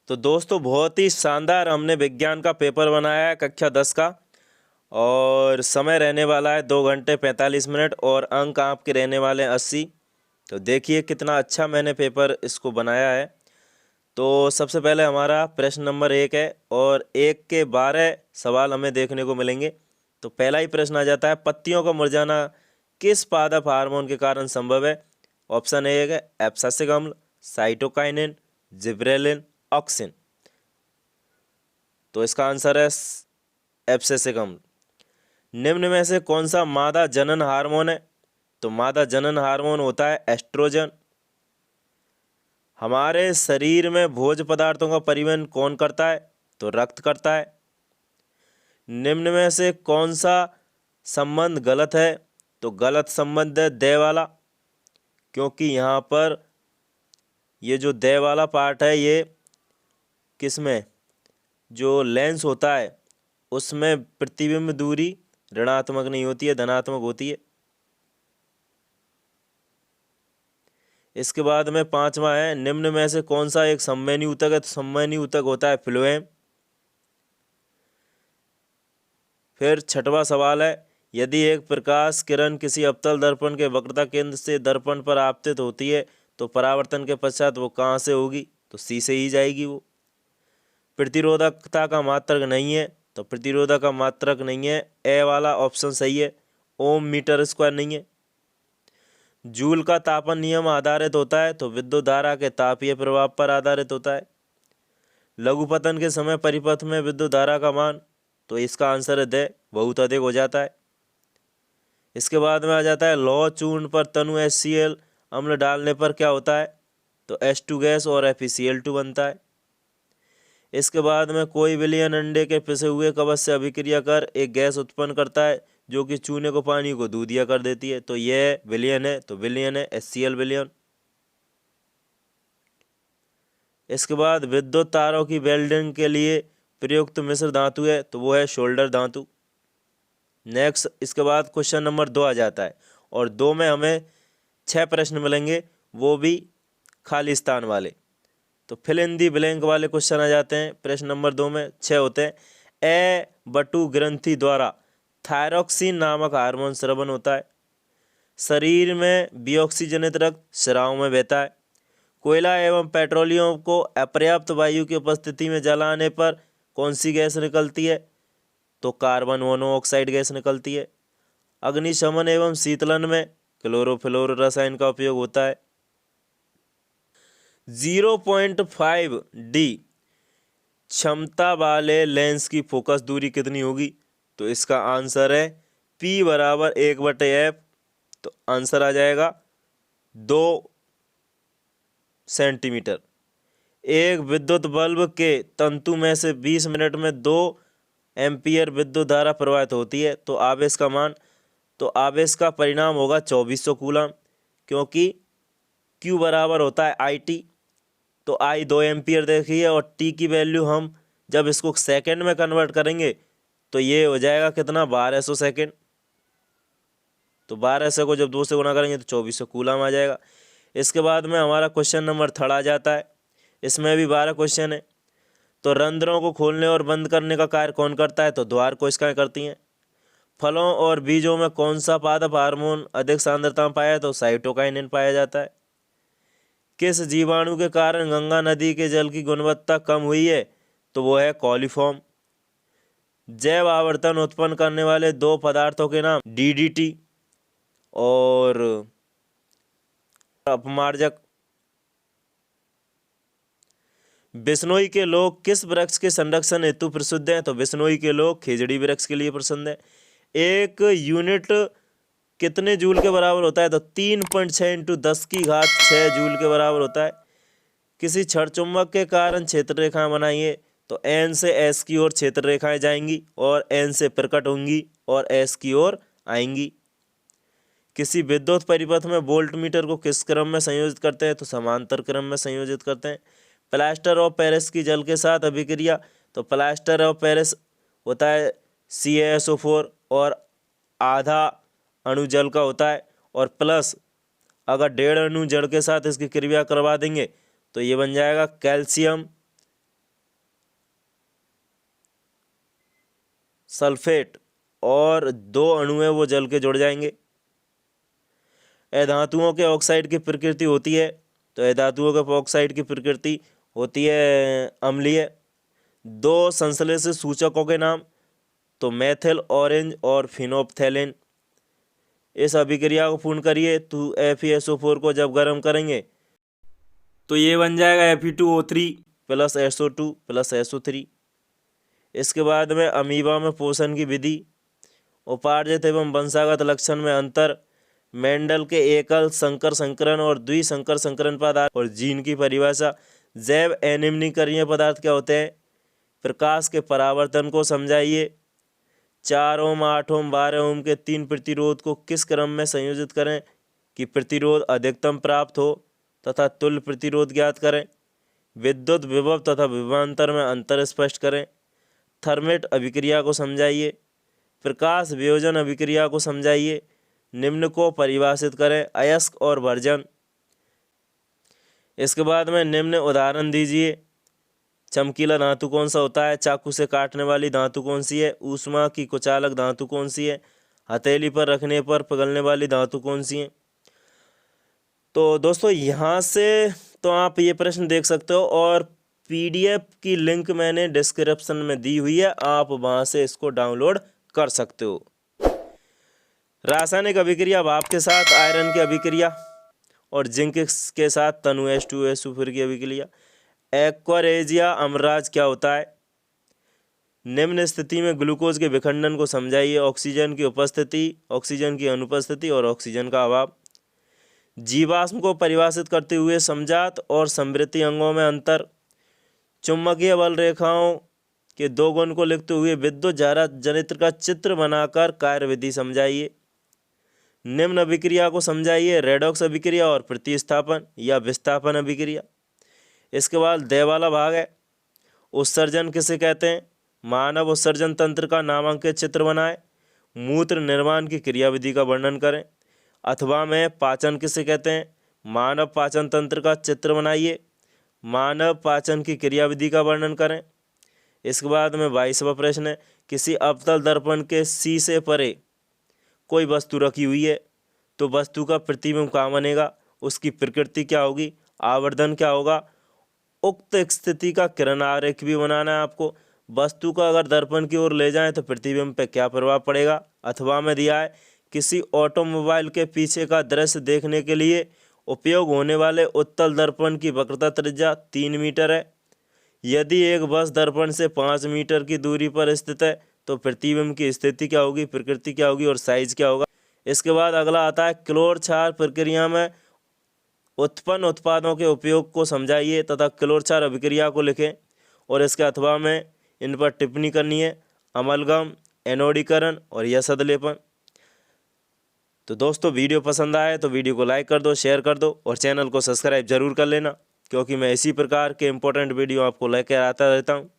तो दोस्तों बहुत ही शानदार हमने विज्ञान का पेपर बनाया है कक्षा 10 का। और समय रहने वाला है 2 घंटे 45 मिनट और अंक आपके रहने वाले हैं 80। तो देखिए कितना अच्छा मैंने पेपर इसको बनाया है। तो सबसे पहले हमारा प्रश्न नंबर 1 है और 1 के 12 सवाल हमें देखने को मिलेंगे। तो पहला ही प्रश्न आ जाता है, पत्तियों का मुरझाना किस पादप हार्मोन के कारण संभव है। ऑप्शन ए है एब्सिसिक अम्ल, साइटोकाइनिन, जिब्रेलिन, ऑक्सिन। तो इसका आंसर है एब्सिसिक अम्ल। निम्न में से कौन सा मादा जनन हार्मोन है। तो मादा जनन हार्मोन होता है एस्ट्रोजन। हमारे शरीर में भोज्य पदार्थों का परिवहन कौन करता है। तो रक्त करता है। निम्न में से कौन सा संबंध गलत है। तो गलत संबंध है दे वाला, क्योंकि यहाँ पर ये जो दे वाला पार्ट है ये किसमें, जो लेंस होता है उसमें प्रतिबिंब दूरी ऋणात्मक नहीं होती है, धनात्मक होती है। इसके बाद में 5वां है, निम्न में से कौन सा एक संवहनी ऊतक है। तो संवहनी ऊतक होता है फ्लोएम। फिर 6वां सवाल है, यदि एक प्रकाश किरण किसी अवतल दर्पण के वक्रता केंद्र से दर्पण पर आपतित होती है तो परावर्तन के पश्चात वो कहाँ से होगी। तो सी से ही जाएगी वो। प्रतिरोधकता का मात्रक नहीं है। तो प्रतिरोधक का मात्रक नहीं है, ए वाला ऑप्शन सही है। ओम मीटर स्क्वायर नहीं है। जूल का तापन नियम आधारित होता है तो विद्युत धारा के तापीय प्रभाव पर आधारित होता है। लघुपतन के समय परिपथ में विद्युत धारा का मान, तो इसका आंसर है दे, बहुत अधिक हो जाता है। इसके बाद में आ जाता है लौह चूर्ण पर तनु HCl अम्ल डालने पर क्या होता है। तो H2 गैस और FeCl2 बनता है। इसके बाद में कोई विलयन अंडे के पिसे हुए कवच से अभिक्रिया कर एक गैस उत्पन्न करता है जो कि चूने को पानी को दूधिया कर देती है। तो यह विलयन है, तो विलयन है HCl विलयन। इसके बाद विद्युत तारों की वेल्डिंग के लिए प्रयुक्त मिश्र धातु है, तो वो है शोल्डर धातु। नेक्स्ट इसके बाद क्वेश्चन नंबर 2 आ जाता है और 2 में हमें 6 प्रश्न मिलेंगे, वो भी खाली स्थान वाले। तो फिल इन दी ब्लैंक वाले क्वेश्चन आ जाते हैं। प्रश्न नंबर 2 में 6 होते हैं। ए बटु ग्रंथि द्वारा थायरॉक्सिन नामक हार्मोन स्रवन होता है। शरीर में डिऑक्सीजनित रक्त स्राव में बहता है। कोयला एवं पेट्रोलियम को अपर्याप्त वायु की उपस्थिति में जलाने पर कौन सी गैस निकलती है। तो कार्बन मोनोऑक्साइड गैस निकलती है। अग्निशमन एवं शीतलन में क्लोरोफ्लोरो रसायन का उपयोग होता है। 0.5D क्षमता वाले लेंस की फोकस दूरी कितनी होगी। तो इसका आंसर है P बराबर 1/F। तो आंसर आ जाएगा 2 सेंटीमीटर। एक विद्युत बल्ब के तंतु में से 20 मिनट में 2 एम्पियर विद्युत धारा प्रवाहित होती है। तो आवेश का मान, तो आवेश का परिणाम होगा 2400 कूलम, क्योंकि Q बराबर होता है IT। तो I 2 एम्पियर देखिए और T की वैल्यू हम जब इसको सेकंड में कन्वर्ट करेंगे तो ये हो जाएगा कितना, 1200 सेकंड। तो 1200 को जब 2 से गुणा करेंगे तो 2400 कूलम आ जाएगा। इसके बाद में हमारा क्वेश्चन नंबर 3 आ जाता है। इसमें भी 12 क्वेश्चन है। तो रंध्रों को खोलने और बंद करने का कार्य कौन करता है। तो द्वार कोशिकाएं करती हैं। फलों और बीजों में कौन सा पादप हार्मोन अधिक सांद्रता में पाया है। तो साइटोकाइनिन पाया जाता है। किस जीवाणु के कारण गंगा नदी के जल की गुणवत्ता कम हुई है। तो वो है कॉलीफॉर्म। जैव आवर्तन उत्पन्न करने वाले 2 पदार्थों के नाम DDT और अपमार्जक। बिश्नोई के लोग किस वृक्ष के संरक्षण हेतु प्रसिद्ध हैं। तो बिश्नोई के लोग खेजड़ी वृक्ष के लिए प्रसिद्ध है। एक यूनिट कितने जूल के बराबर होता है। तो 3.6 × 10⁶ जूल के बराबर होता है। किसी क्षण चुंबक के कारण क्षेत्र रेखाएं बनाइए। तो N से S की ओर क्षेत्र रेखाएं जाएंगी और N से प्रकट होंगी और S की ओर आएंगी। किसी विद्युत परिपथ में वोल्ट मीटर को किस क्रम में संयोजित करते हैं। तो समांतर क्रम में संयोजित करते हैं। प्लास्टर ऑफ पेरिस की जल के साथ अभिक्रिया। तो प्लास्टर ऑफ पेरिस होता है CaSO4 और आधा अणु जल का होता है, और प्लस अगर 1.5 अणु जल के साथ इसकी क्रिया करवा देंगे तो ये बन जाएगा कैल्शियम सल्फेट और 2 अणु है वो जल के जुड़ जाएंगे। अधातुओं के ऑक्साइड की प्रकृति होती है, तो अधातुओं के ऑक्साइड की प्रकृति होती है अम्लीय। 2 संश्लेषित सूचकों के नाम, तो मेथिल ऑरेंज और फिनोप्थेलिन। इस अभिक्रिया को पूर्ण करिए तो FeSO4 को जब गर्म करेंगे तो ये बन जाएगा Fe2O3 plus SO2 plus SO3। इसके बाद में अमीबा में पोषण की विधि, उपार्जित एवं वंशागत लक्षण में अंतर, मेंडल के एकल संकर संकरण और द्विसंकर संकरण पदार्थ और जीन की परिभाषा, जैव अनिम्नीकरणीय पदार्थ क्या होते हैं, प्रकाश के परावर्तन को समझाइए, 4 ओम 8 ओम 12 ओम के 3 प्रतिरोध को किस क्रम में संयोजित करें कि प्रतिरोध अधिकतम प्राप्त हो तथा तुल्य प्रतिरोध ज्ञात करें, विद्युत विभव तथा विभवांतर में अंतर स्पष्ट करें, थर्मेट अभिक्रिया को समझाइए, प्रकाश वियोजन अभिक्रिया को समझाइए, निम्न को परिभाषित करें, अयस्क और वर्जन। इसके बाद में निम्न उदाहरण दीजिए। चमकीला धातु कौन सा होता है, चाकू से काटने वाली धातु कौन सी है, ऊष्मा की कुचालक धातु कौन सी है, हथेली पर रखने पर पिघलने वाली धातु कौन सी है। तो दोस्तों यहाँ से तो आप ये प्रश्न देख सकते हो और PDF की लिंक मैंने डिस्क्रिप्शन में दी हुई है, आप वहाँ से इसको डाउनलोड कर सकते हो। रासायनिक अभिक्रिया, भाप के साथ आयरन की अभिक्रिया और जिंक के साथ तनु H2SO4 की अभिक्रिया। एक्वारेजिया अमराज क्या होता है। निम्न स्थिति में ग्लूकोज के विखंडन को समझाइए, ऑक्सीजन की उपस्थिति, ऑक्सीजन की अनुपस्थिति और ऑक्सीजन का अभाव। जीवाश्म को परिभाषित करते हुए समजात और समवृत्ति अंगों में अंतर। चुंबकीय बल रेखाओं के 2 गुण को लिखते हुए विद्युत धारा जनित्र का चित्र बनाकर कार्यविधि समझाइए। निम्न अभिक्रिया को समझाइए, रेडॉक्स अभिक्रिया और प्रतिस्थापन या विस्थापन अभिक्रिया। इसके बाद देह वाला भाग है। उत्सर्जन किसे कहते हैं, मानव उत्सर्जन तंत्र का नामांकित चित्र बनाएं, मूत्र निर्माण की क्रियाविधि का वर्णन करें। अथवा में पाचन किसे कहते हैं, मानव पाचन तंत्र का चित्र बनाइए, मानव पाचन की क्रियाविधि का वर्णन करें। इसके बाद में 22वां प्रश्न है, किसी अवतल दर्पण के शीशे परे कोई वस्तु रखी हुई है तो वस्तु का प्रतिबिंब कहाँ बनेगा, उसकी प्रकृति क्या होगी, आवर्धन क्या होगा। उक्त स्थिति का किरण आरेख भी बनाना है आपको। वस्तु का अगर दर्पण की ओर ले जाएं तो प्रतिबिंब पे क्या प्रभाव पड़ेगा। अथवा में दिया है, किसी ऑटोमोबाइल के पीछे का दृश्य देखने के लिए उपयोग होने वाले उत्तल दर्पण की वक्रता त्रिज्या 3 मीटर है। यदि एक बस दर्पण से 5 मीटर की दूरी पर स्थित है तो प्रतिबिंब की स्थिति क्या होगी, प्रकृति क्या होगी और साइज क्या होगा। इसके बाद अगला आता है, क्लोर क्षार प्रक्रिया में उत्पन्न उत्पादों के उपयोग को समझाइए तथा क्लोर क्षार अभिक्रिया को लिखें और इसके अथवा में इन पर टिप्पणी करनी है। अमलगम, एनोडीकरण और यसद लेपन। तो दोस्तों वीडियो पसंद आए तो वीडियो को लाइक कर दो, शेयर कर दो और चैनल को सब्सक्राइब जरूर कर लेना, क्योंकि मैं इसी प्रकार के इंपॉर्टेंट वीडियो आपको लेकर आता रहता हूँ।